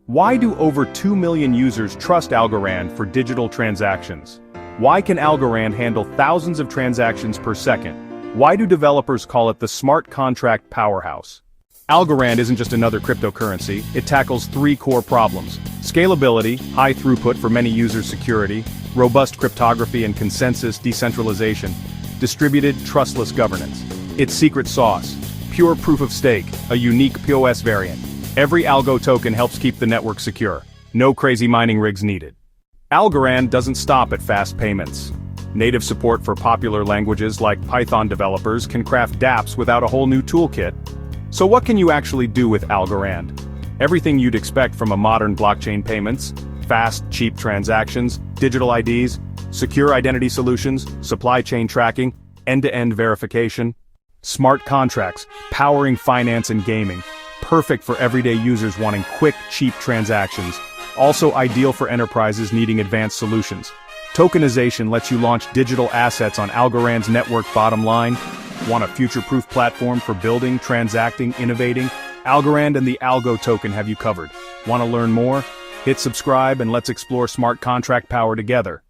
Why do over 2 million users trust Algorand for digital transactions? Why can Algorand handle thousands of transactions per second? Why do developers call it the smart contract powerhouse? Algorand isn't just another cryptocurrency, it tackles three core problems: scalability, high throughput for many users, security, robust cryptography and consensus decentralization, distributed trustless governance. Its secret sauce: pure proof of stake, a unique PPoS variant. Every ALGO token helps keep the network secure. No crazy mining rigs needed. Algorand doesn't stop at fast payments. Native support for popular languages like Python developers can craft dApps without a whole new toolkit. So what can you actually do with Algorand? Everything you'd expect from a modern blockchain: payments, fast, cheap transactions, digital IDs, secure identity solutions, supply chain tracking, end-to-end verification, smart contracts, powering finance and gaming. Perfect for everyday users wanting quick, cheap transactions. Also ideal for enterprises needing advanced solutions. Tokenization lets you launch digital assets on Algorand's network. Bottom line, want a future-proof platform for building, transacting, innovating? Algorand and the ALGO token have you covered. Want to learn more? Hit subscribe and let's explore smart contract power together.